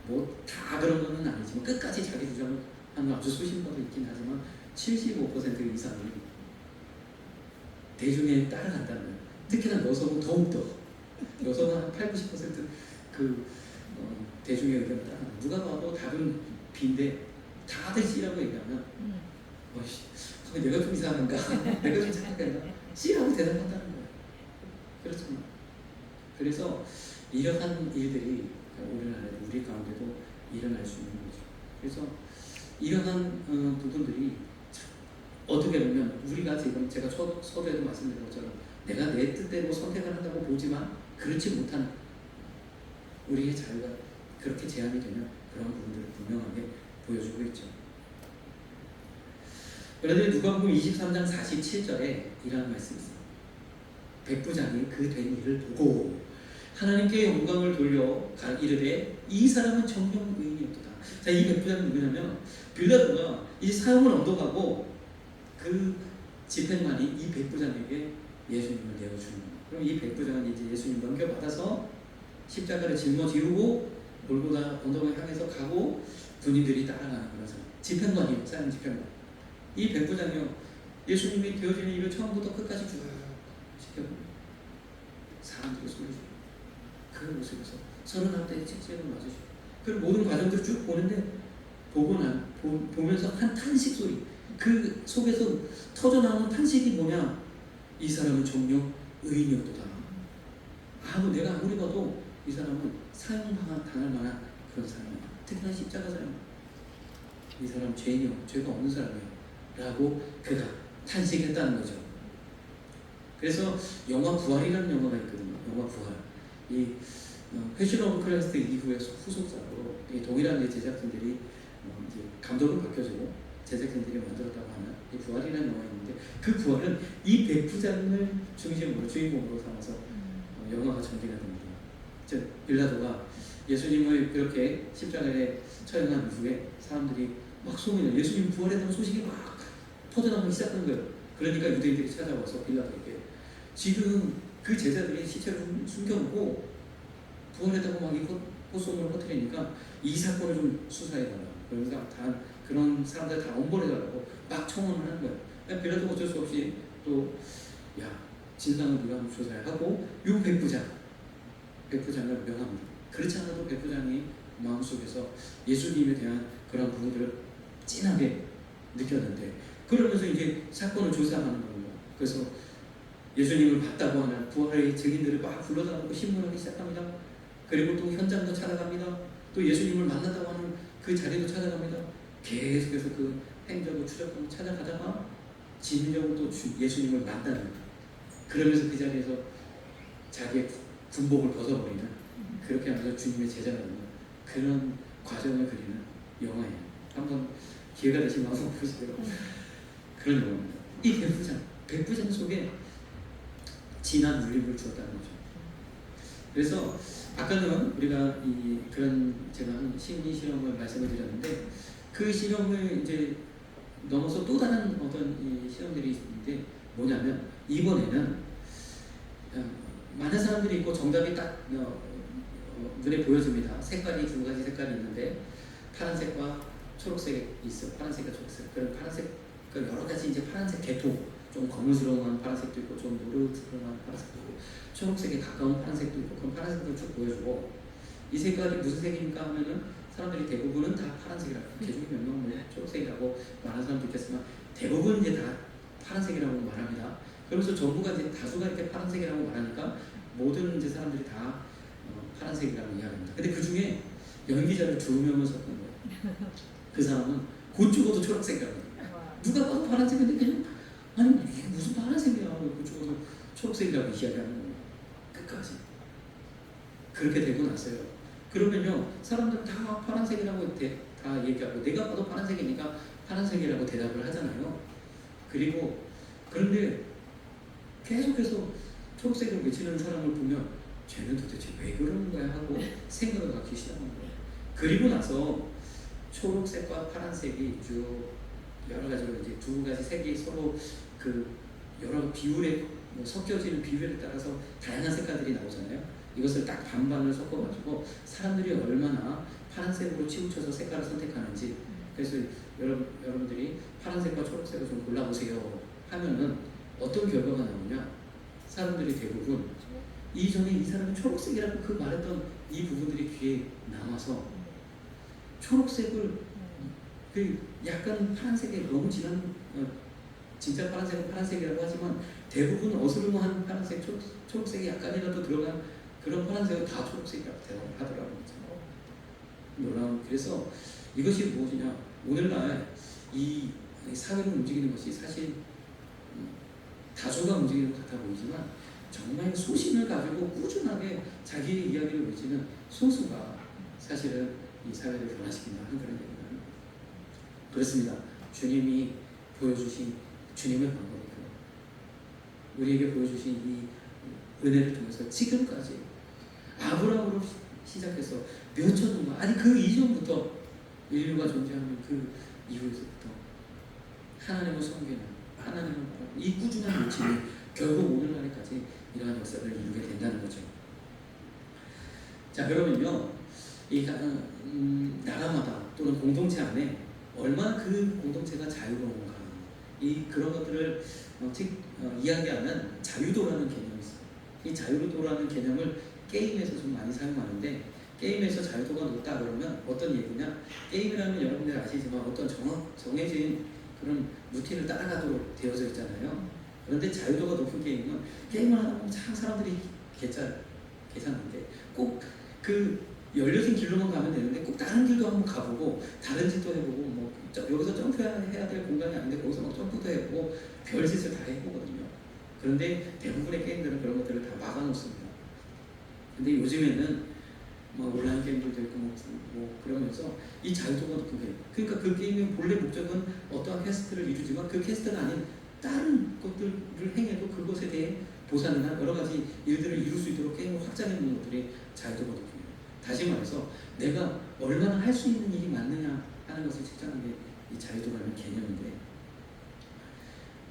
뭐 다 그런 거는 아니지만 끝까지 자기 주장을 하는 아주 소신껏도 있긴 하지만 75% 이상이 대중에 따라간다는 거예요. 특히나 여성은 더욱더 여성은 한 80~90% 대중의 의견을 따라간다. 누가 봐도 답은 B인데 다들 C라고 얘기하면 내가 좀 이상한가? 내가 좀 착각했나? C라고 대답한다는 거예요. 그렇잖아. 그래서 이러한 일들이 우리 가운데도 일어날 수 있는 거죠. 그래서 이러한 부분들이 어떻게 보면 우리가 지금 제가 서두에도 말씀드린 것처럼 내가 내 뜻대로 선택을 한다고 보지만 그렇지 못한 우리의 자유가 그렇게 제한이 되면 그런 부분들을 분명하게 보여주고 있죠. 그런데 누가복음 23장 47절에 이라는 말씀이 있어요. 백부장이 그 된 일을 보고 하나님께 영광을 돌려 이르되 이 사람은 정령 의인이었도다. 자, 이 백부장은 누구냐면 빌라도가 이 사형을 얻어가고 그 집행관이 이 백부장에게 예수님을 내어주는 거예요. 그럼 이 백부장은 이제 예수님 넘겨받아서 십자가를 짊어지고 골고다 언덕을 향해서 가고 군인들이 따라가는 거라서 집행관이에요. 사형 집행관. 이 백부장이요, 예수님이 되어지는 일을 처음부터 끝까지 쭉 지켜보고 사람들이 소리 지르고 그 모습에서 31대의 책제를 맞으시고 그 모든 과정들을 쭉 보는데 보면서 한 탄식 소리, 그 속에서 터져나오는 탄식이 뭐냐, 이 사람은 정녕 의인이었도다. 내가 아무리 봐도 이 사람은 사형당할 만한 그런 사람이야. 특히나 십자가 사람, 이 사람 죄인이요, 죄가 없는 사람이에요 라고 그가 탄식했다는 거죠. 그래서 영화 부활이라는 영화가 있거든요. 영화 부활. 이 패션 오브 크라이스트 이후의 후속작으로 동일한 제작진들이 이제 감독을 바뀌어주고 제작진들이 만들었다고 하는 이 부활이라는 영화가 있는데, 그 부활은 이 백부장을 중심으로 주인공으로 삼아서 영화가 전개가 됩니다. 즉 빌라도가 예수님을 그렇게 십자가에 처형한 이후에 사람들이 막 소문이, 예수님 부활했다는 소식이 막 터져나오기 시작한 거예요. 그러니까 유대인들이 찾아와서 빌라도에게 지금 그 제자들이 시체를 숨겨놓고 부활했다고 막 이 헛소문을 퍼뜨리니까 이 사건을 좀 수사해달라고, 그러니까 다 그런 사람들 다 엄벌해달라고 막 청원을 하는 거예요. 그러니까 빌라도가 어쩔 수 없이 또 진상을 누가 한번 조사하고 이 백부장을 명합니다. 그렇지 않아도 백부장이 마음속에서 예수님에 대한 그런 부분들을 진하게 느꼈는데, 그러면서 이제 사건을 조사하는 거예요. 그래서 예수님을 봤다고 하는 부활의 증인들을 막 불러다 놓고 신문하기 시작합니다. 그리고 또 현장도 찾아갑니다. 또 예수님을 만났다고 하는 그 자리도 찾아갑니다. 계속해서 그 행적을 추적하고 찾아가다가 진정으로 또 예수님을 만나는, 그러면서 그 자리에서 자기의 군복을 벗어버리는, 그렇게 하면서 주님의 제자가 되는 그런 과정을 그리는 영화예요. 한번 기회가 되시면 한번 보시도록 그런 영화입니다. 이 백부장 속에 진한 울림을 주었다는 거죠. 그래서 아까는 우리가 제가 한 심리 실험을 말씀을 드렸는데, 그 실험을 이제 넘어서 또 다른 어떤 이 실험들이 있는데 뭐냐면, 이번에는 많은 사람들이 있고 정답이 딱 눈에 보여집니다. 색깔이 두 가지 색깔이 있는데 파란색과 초록색이 있어. 파란색과 초록색. 그런 파란색, 여러 가지 이제 파란색 계통 좀 거무스러운 파란색도 있고 좀 노릇스러운 파란색도 있고 초록색에 가까운 파란색도 있고 그런 파란색도 쭉 보여주고 이 색깔이 무슨 색입니까 하면은 사람들이 대부분은 다 파란색이라고 개중에 몇 명 초록색이라고 말하는 사람도 있겠지만 대부분 이제 다 파란색이라고 말합니다. 그러면서 전부가 이제 다수가 이렇게 파란색이라고 말하니까 모든 이제 사람들이 다 파란색이라고 이야기합니다. 근데 그 중에 연기자를 2명을 섞은 거예요. 그 사람은 곧 죽어도 초록색이라고 해요. 누가 봐도 파란색인데 그냥 아니 이게 무슨 파란색이야 곧 죽어도 초록색이라고 이야기하는 거예요. 끝까지 그렇게 되고 났어요. 그러면요 사람들은 다 파란색이라고 다 얘기하고 내가 봐도 파란색이니까 파란색이라고 대답을 하잖아요. 그리고 그런데 계속해서 초록색을 외치는 사람을 보면 쟤는 도대체 왜 그러는 거야 하고 생각을 갖기 시작한 거예요. 그리고 나서 초록색과 파란색이 쭉 여러 가지로 이제 2가지 색이 서로 그 여러 비율에 섞여지는 비율에 따라서 다양한 색깔들이 나오잖아요. 이것을 딱 반반을 섞어가지고 사람들이 얼마나 파란색으로 치우쳐서 색깔을 선택하는지 그래서 여러분들이 파란색과 초록색을 좀 골라보세요 하면은 어떤 결과가 나오냐 사람들이 대부분 이전에 이 사람이 초록색이라고 그 말했던 이 부분들이 귀에 남아서 초록색을 그 약간 파란색에 너무 진한 진짜 파란색은 파란색이라고 하지만 대부분 어스름한 파란색 초록색이 약간이라도 들어간 그런 파란색은 다 초록색이라고 대답을 하더라고요. 그래서 이것이 무엇이냐 오늘날 이 사회를 움직이는 것이 사실 다수가 움직이는 것 같아 보이지만 정말 소신을 가지고 꾸준하게 자기의 이야기를 외치는 소수가 사실은 이 사회를 변화시킨다 하는 그런 얘기입니다. 그렇습니다. 주님이 보여주신 주님의 방법이고 우리에게 보여주신 이 은혜를 통해서 지금까지 아브라함으로 시작해서 몇 천 동안 아니 그 이전부터 인류가 존재하는 그 이후에서부터 하나님을 섬기는 하나님을 바라보는 이 꾸준한 외침이 결국 오늘날까지 이러한 역사를 이루게 된다는 거죠. 자 그러면요 이 나라마다 또는 공동체 안에 얼마나 그 공동체가 자유로운가 이 그런 것들을 이야기하는 자유도라는 개념이 있어요. 이 자유도라는 개념을 게임에서 좀 많이 사용하는데 게임에서 자유도가 높다 그러면 어떤 얘기냐 게임이라면 여러분들 아시지만 어떤 정해진 그런 루틴을 따라가도록 되어져 있잖아요. 그런데 자유도가 높은 게임은 게임을 하다 보면 참 사람들이 계산하는데 꼭 그 열려진 길로만 가면 되는데 꼭 다른 길도 한번 가보고 다른 짓도 해보고 뭐 여기서 점프해야 될 공간이 아닌데 거기서 막 점프도 해보고 별짓을 다 해보거든요. 그런데 대부분의 게임들은 그런 것들을 다 막아놓습니다. 근데 요즘에는 뭐 온라인 게임들도 있고 뭐 그러면서 이 자유도가 높은 게임 그러니까 그 게임의 본래 목적은 어떠한 퀘스트를 이루지만 그 퀘스트가 아닌 다른 것들을 행해도 그것에 대해 보상이나 여러 가지 일들을 이룰 수 있도록 게임을 확장해 놓는 것들이 자유도가 높은 거예요. 다시 말해서 내가 얼마나 할 수 있는 일이 많느냐 하는 것을 측정하는 게 이 자유도라는 개념인데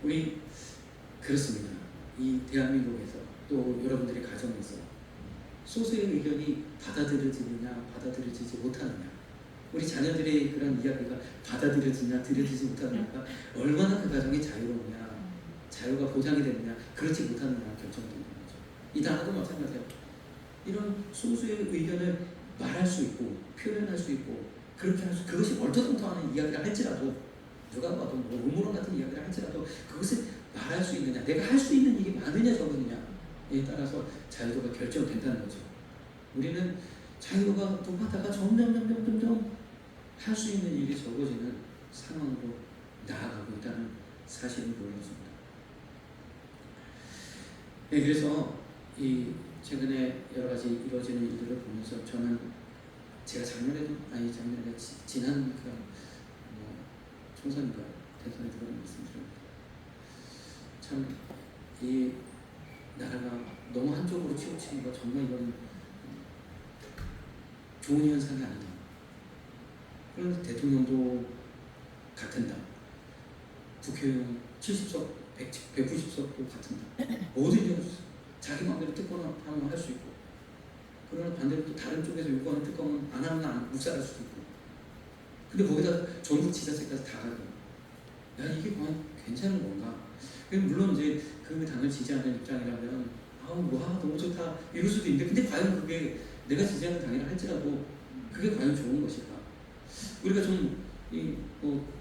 우리 그렇습니다. 이 대한민국에서 또 여러분들의 가정에서 소수의 의견이 받아들여지느냐 받아들여지지 못하느냐 우리 자녀들의 그런 이야기가 받아들여지냐 들여지지 못하느냐가 얼마나 그 가정이 자유로우냐 자유가 보장이 되느냐 그렇지 못하느냐 결정되는 거죠. 이 나라도 마찬가지예요. 이런 소수의 의견을 말할 수 있고 표현할 수 있고 그렇게 할 수 그것이 얼토당토하는 이야기를 할지라도 누가 봐도 뭐 음모론 같은 이야기를 할지라도 그것을 말할 수 있느냐 내가 할 수 있는 일이 많으냐 적으느냐에 따라서 자유도가 결정된다는 거죠. 우리는 자유도가 높아다가 점점 할 수 있는 일이 적어지는 상황으로 나아가고 있다는 사실을 보여줍니다. 네, 그래서 이 최근에 여러 가지 이루어지는 일들을 보면서 저는 제가 작년에 지난 그 총선인가 대선에 들어간 말씀드립니다. 참 이 나라가 너무 한쪽으로 치우치는 거 정말 이건 좋은 현상이 아니다. 그런데 대통령도 같은 당, 국회의원 70석, 190석도 같은 당, 뭐든지 자기 마음대로 특권하면 할 수 있고 그러나 반대로 또 다른 쪽에서 요구하는 특권은 안 하면 묵살할 수도 있고 근데 거기다 전국 지자체까지 다 가요. 야 이게 괜찮은 건가? 물론 이제 그 당을 지지하는 입장이라면 너무 좋다 이럴 수도 있는데, 근데 과연 그게 내가 지지하는 당이라 할지라도 그게 과연 좋은 것일까? 우리가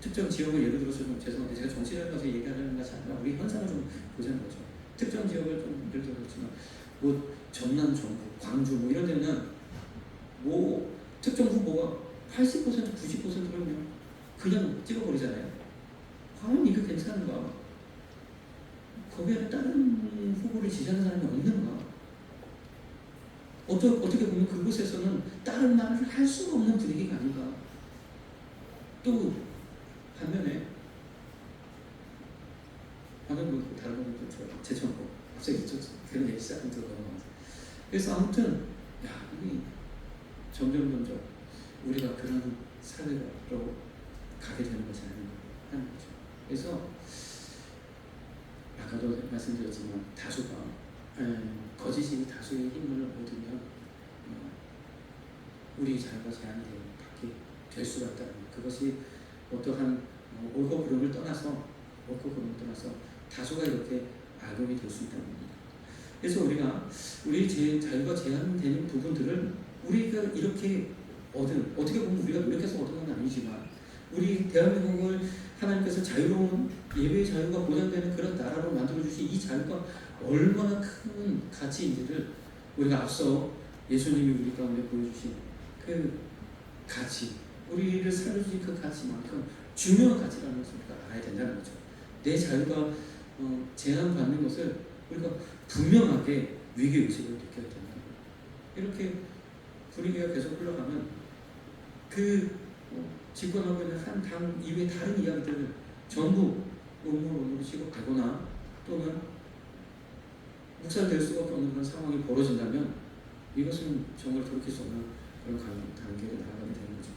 특정 지역을 예를 들어서 좀 죄송한데 제가 정치적인 것을 얘기하려는 것이 아니라 우리 현상을 좀 보자는 거죠. 특정 지역을 좀 예를 들었지만 전남, 전북, 광주 이런 데는 특정 후보가 80% 90%를 그냥 찍어버리잖아요. 과연 이게 괜찮은가? 거기에 다른 후보를 지지하는 사람이 없는가? 어떻게 보면 그곳에서는 다른 말을 할 수가 없는 분위기가 아닌가? 또 반면에 다른 분도 제쳐놓고 갑자기 그런 얘기 시작하면 들어가는 그래서 아무튼 이게 점점 우리가 그런 사회로 가게 되는 것이 아닌가 하는 거죠. 그래서 아까도 말씀드렸지만 다수가 거짓이 다수의 힘을 얻으면 우리 자유가 제한이 받게 될 수가 있다는 것. 그것이 어떠한 옳고 그름을 떠나서 다수가 이렇게 악용이 될 수 있다는 겁니다. 그래서 우리 자유가 제한되는 부분들을 우리가 이렇게 어떻게 보면 우리가 노력해서 얻은 건 아니지만 우리 대한민국을 하나님께서 자유로운 예배의 자유가 보장되는 그런 나라로 만들어주신 이 자유가 얼마나 큰 가치인지를 우리가 앞서 예수님이 우리 가운데 보여주신 그 가치, 우리를 살려주신 그 가치만큼 중요한 가치라는 것을 우리가 알아야 된다는 거죠. 내 자유가 제한받는 것을 우리가 분명하게 위기의식을 느껴야 된다는 거예요. 이렇게 분위기가 계속 흘러가면 집권하고 있는 한 당 이외의 다른 이야기들을 전부 음모론으로 취급하거나 또는 묵살될 수밖에 없는 그런 상황이 벌어진다면 이것은 정말 돌이킬 수 없는 그런 단계로 나아가게 되는 거죠.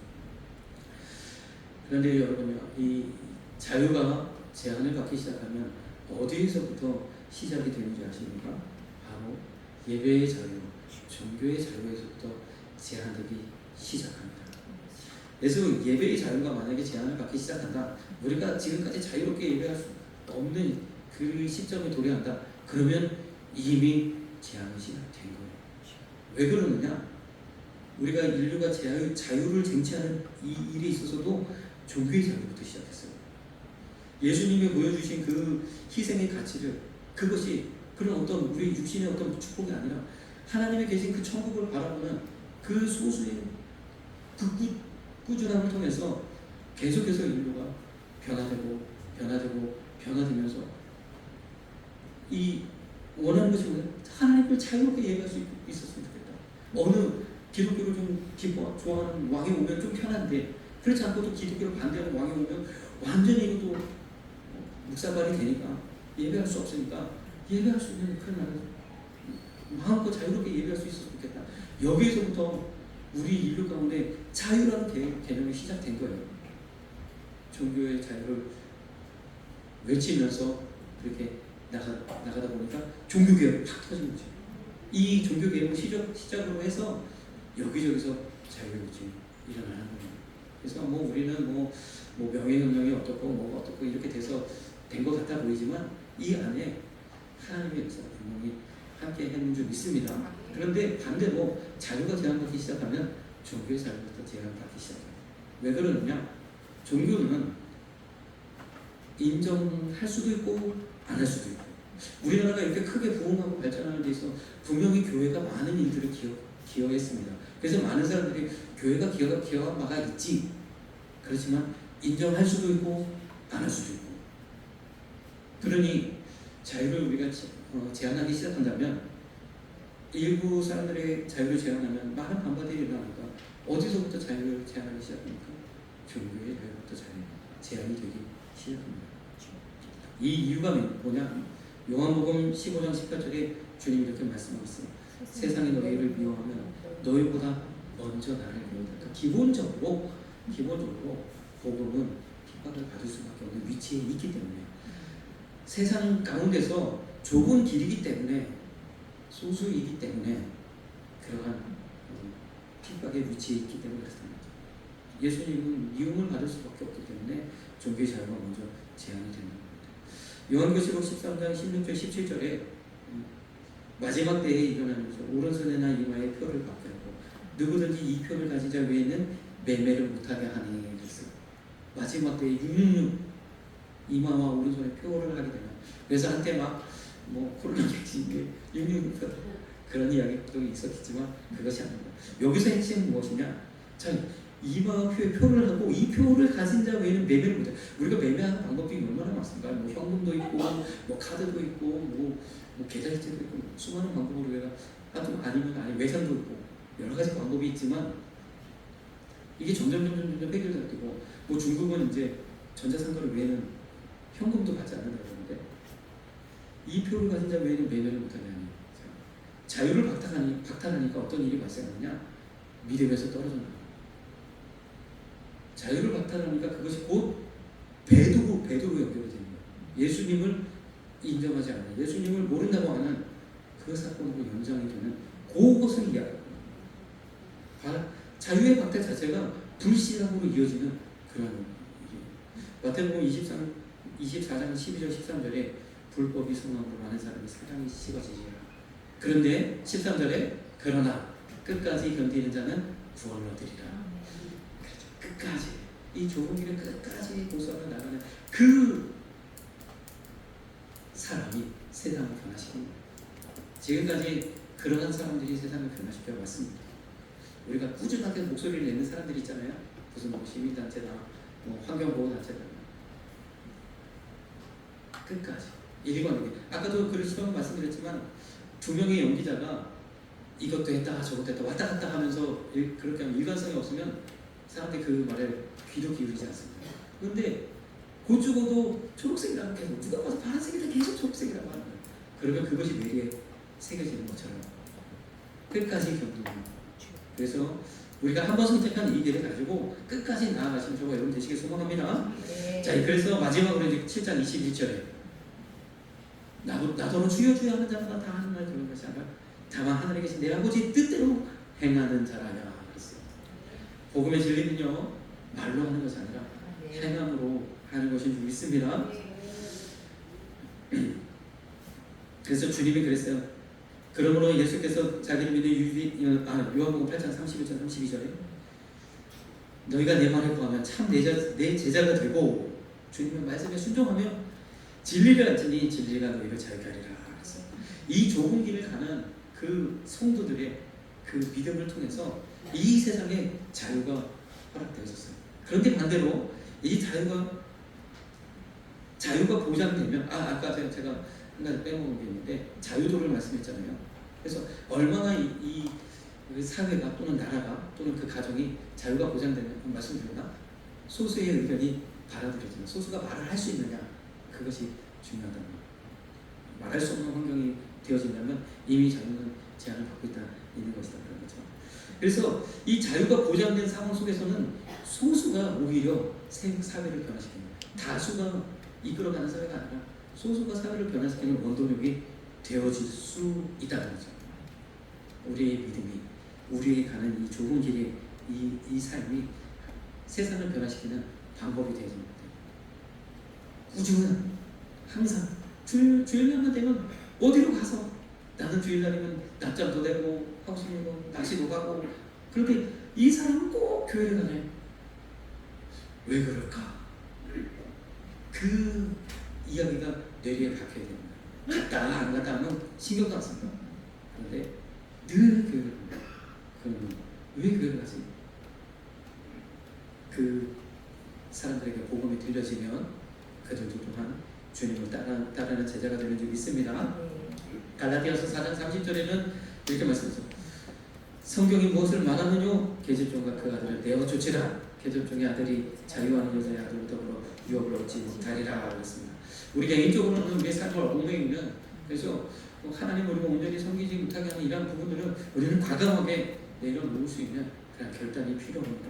그런데 여러분요, 이 자유가 제한을 받기 시작하면 어디에서부터 시작이 되는지 아십니까? 바로 예배의 자유, 종교의 자유에서부터 제한되기 시작합니다. 그래서 예배의 자유가 만약에 제한을 받기 시작한다, 우리가 지금까지 자유롭게 예배할 수 없는 그 시점에 도래한다, 그러면 이미 제한이 시작된 거예요. 왜 그러느냐? 우리가 인류가 자유를 쟁취하는 이 일에 있어서도 종교의 자유부터 시작했어요. 예수님이 보여주신 그 희생의 가치를, 그것이 그런 어떤 우리 육신의 어떤 축복이 아니라 하나님의 계신 그 천국을 바라보는 그 소수의 꾸준함을 통해서 계속해서 인류가 변화되면서 이 원하는 것이 뭐냐? 하나님을 자유롭게 예배할 수 있었으면 좋겠다. 어느 기독교를 좀 좋아하는 왕이 오면 좀 편한데, 그렇지 않고도 기독교를 반대하는 왕이 오면 완전히 이것도 묵사발이 되니까 예배할 수 없으니까 예배할 수 있는 그런 나라를 마음껏 자유롭게 예배할 수 있었으면 좋겠다. 여기에서부터 우리 인류 가운데 자유라는 개념이 시작된 거예요. 종교의 자유를 외치면서 그렇게 나가다 보니까 종교개혁이 팍 터진 거죠. 이 종교개혁을 시작으로 해서 여기저기서 자유유지 일어나는 거예요. 그래서 우리는 명예혁명이 어떻고 이렇게 돼서 된 것 같아 보이지만 이 안에 하나님의 역사 분명히 함께 했는 줄 믿습니다. 그런데 반대로 자유가 제한받기 시작하면 종교의 자유부터 제한받기 시작해요. 왜 그러느냐? 종교는 인정할 수도 있고 안 할 수도 있고, 우리나라가 이렇게 크게 부흥하고 발전하는 데 있어 분명히 교회가 많은 일들을 기여했습니다. 그래서 많은 사람들이 교회가 기여한 바가 있지, 그렇지만 인정할 수도 있고 안 할 수도 있고, 그러니 자유를 우리가 제한하기 시작한다면, 일부 사람들의 자유를 제한하면 많은 반발들이 일어나니까 어디서부터 자유를 제한하기 시작합니까? 종교의 자유부터 제한이 되기 시작합니다. 이 이유가 뭐냐? 요한복음 15장 18절에 주님이 이렇게 말씀하셨어요. 세상이 너희를 미워하면 너희보다 먼저 나를 미워한다. 기본적으로 복음은 핍박을 받을 수밖에 없는 위치에 있기 때문에, 세상 가운데서 좁은 길이기 때문에, 소수이기 때문에 그러한 핍박의 위치에 있기 때문에 그렇습니다. 예수님은 미움을 받을 수밖에 없기 때문에 종교의 자유가 먼저 제한이 되는 겁니다. 요한계시록 13장 16절 17절에 마지막 때에 일어나는 거죠. 오른손이나 이마에 표를 받게 하고 누구든지 이 표를 가진 자 외에는 매매를 못하게 하니 그랬어요. 마지막 때에 666 이마와 오른손에 표를 하게 되면, 그래서 한때 막 뭐 코로나 백신이 666 그런 이야기도 있었겠지만 그것이 아닙니다. 여기서 핵심은 무엇이냐? 자, 이마와 표에 표를 하고 이 표를 가진 자 외에는 매매를 못해. 우리가 매매하는 방법이 얼마나 많습니까? 뭐 현금도 있고, 뭐 카드도 있고, 뭐 계좌이체도 있고, 수많은 방법으로 우리가 하도 아니면 외상도 있고 여러 가지 방법이 있지만 이게 점점 획일화되고, 뭐 중국은 이제 전자상거래 외에는 현금도 받지 않는다고 하는데 이 표를 가진 자 외에는 매매를 못하냐니, 자유를 박탈하니까 어떤 일이 발생하느냐? 믿음에서 떨어진다. 자유를 박탈하니까 그것이 곧 배도로 연결이 되는 거예요. 예수님을 인정하지 않는, 예수님을 모른다고 하는 그 사건으로 연장이 되는 그것을 이야기합니다. 자유의 박탈 자체가 불신앙으로 이어지는 그런 일이에요. 마태복음 24장 12절 13절에 불법이 성함으로 많은 사람이 사랑이 식어지리라. 그런데 13절에 그러나 끝까지 견디는 자는 구원을 얻으리라. 끝까지 이 좁은 길을 끝까지 고수하며 나가는 그 사람이 세상을 변화시킵니다. 지금까지 그러한 사람들이 세상을 변화시켜 왔습니다. 우리가 꾸준하게 목소리를 내는 사람들이 있잖아요. 무슨 뭐 시민단체나 뭐 환경보호단체나 끝까지 일관되게. 아까도 그런 말씀드렸지만 2명의 연기자가 이것도 했다 저것도 했다 왔다 갔다 하면서 그렇게 하면 일관성이 없으면 사람들이 그 말에 귀도 기울이지 않습니다. 그런데 곧 죽어도 초록색이라고 계속, 누가 봐서 파란색이다 계속 초록색이라고 하는 거예요. 그러면 그것이 뇌리에 새겨지는 것처럼 끝까지 견디는 거예요. 그래서 우리가 한번 선택한 이 길을 가지고 끝까지 나아가시는 저와 여러분 되시길 소망합니다. 네. 자, 그래서 마지막으로 이제 7장 21절에 나더러 주여 주여 하는 자마다 다 하는 말 들은 것이 아니라 다만 하늘에 계신 내 아버지 뜻대로 행하는 자라냐 그랬어요. 복음의 진리는요 말로 하는 것이 아니라 행함으로 하는 것인 줄 믿습니다. 그래서 주님이 그랬어요. 그러므로 예수께서 자기를 믿는 요한복음 8장 31절 32절에 너희가 내 말에 구하면 참 내 제자가 되고 주님의 말씀에 순종하며 진리를 알지니 진리가 너희를 자유케 하리라. 그래서 이 좁은 길을 가는 그 성도들의 그 믿음을 통해서 이 세상에 자유가 허락되어졌어요. 그런데 반대로 이 자유가 보장되면 아까 제가 한 가지 빼먹은 게 있는데 자유도를 말씀했잖아요. 그래서 얼마나 이 사회가 또는 나라가 또는 그 가정이 자유가 보장되는 말씀드렸나? 소수의 의견이 받아들여지는, 소수가 말을 할 수 있느냐, 그것이 중요하다는 거예요. 말할 수 없는 환경이 되어진다면 이미 자유는 제한을 받고 있는 것이다 그런 거죠. 그래서 이 자유가 보장된 상황 속에서는 소수가 오히려 사회를 변화시킵니다. 다수가 이끌어가는 사회가 아니라 소수가 사회를 변화시키는 원동력이 되어질 수 있다는 거죠. 우리의 믿음이, 우리의 가는 이 좁은 길의 이 삶이 세상을 변화시키는 방법이 되어집니다. 꾸준한 항상 주일날만 되면 어디로 가서 나는 주일날이면 낮잠도 되고 하고 싶은 거 낚시도 가고, 그런데 이 사람은 꼭 교회를 가네. 왜 그럴까? 그 이야기가 뇌리에 박혀야 됩니다. 갔다 안 갔다 하면 신경도 안 씁니다. 그런데 늘 교회를 갑니다. 그러면 왜 교회를 가지? 그 사람들에게 복음이 들려지면 그들도 또한 주님을 따르는 제자가 되는 줄 믿습니다. 갈라디아서 4장 30절에는 이렇게 말씀하셨어요. 성경이 무엇을 말하느뇨? 계집종과 그 아들을 내어주치라. 계집종의 아들이 자유하는 여자의 아들로 더불어 유업을 얻지 못하리라 그랬습니다. 우리 개인적으로는 우리의 삶을 얽매이면, 그래서 하나님 우리가 온전히 섬기지 못하게 하는 이러한 부분들은 우리는 과감하게 내려놓을 수 있는 그런 결단이 필요합니다.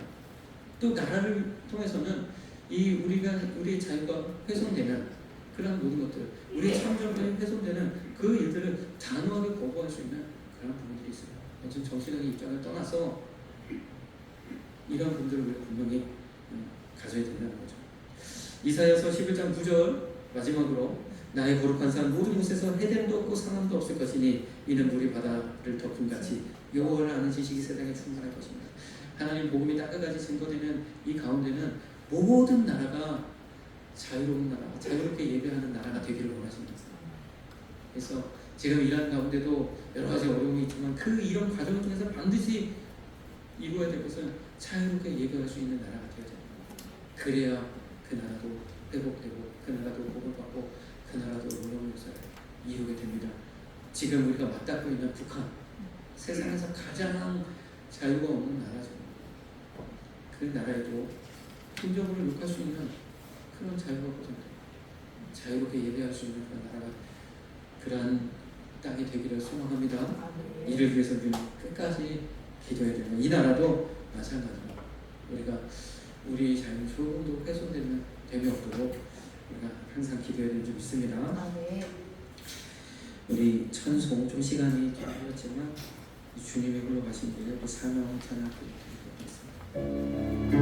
또 나라를 통해서는 우리의 자유가 훼손되는 그런 모든 것들, 우리의 참정이 훼손되는 그 일들을 단호하게 거부할 수 있는 그런 부분들이 있어요. 지금 정신적인 입장을 떠나서 이런 부분들을 우리가 분명히 가져야 된다는 거죠. 이사야서 11장 9절 마지막으로 나의 거룩한 삶 모든 곳에서 해됨도 없고 상함도 없을 것이니 이는 물이 바다를 덮음같이 여호와를 아는 지식이 세상에 충만할 것입니다. 하나님 복음이 딱 끝까지 증거되는 이 가운데는 모든 나라가 자유로운 나라, 자유롭게 예배하는 나라가 되기를 원하십니다. 그래서 지금 일하는 가운데도 여러 가지 어려움이 있지만 그 이런 과정을 통해서 반드시 이루어야 될 것은 자유롭게 예배할 수 있는 나라가 되어야 됩니다. 그래야 그 나라도 회복되고 그 나라도 복을 받고 그 나라도 놀라운 역사를 이루게 됩니다. 지금 우리가 맞닿고 있는 북한, 세상에서 가장 자유가 없는 나라죠. 그 나라에도 긍정으로 욕할 수 있는 그런 자유가 보장됩니다. 자유롭게 예배할 수 있는 그런 나라가, 그러한 땅이 되기를 소망합니다. 이를 위해서 우리는 끝까지 기도해야 됩니다. 이 나라도 마찬가지로 우리가 우리 자유는 조금도 훼손되면 됨이 없도록 우리가 항상 기도해야 되는 줄 믿습니다. 우리 찬송 좀 시간이 좀 흘렀지만 주님의 흘러가신 길에 그 사명 찬양 드리도록 하겠습니다.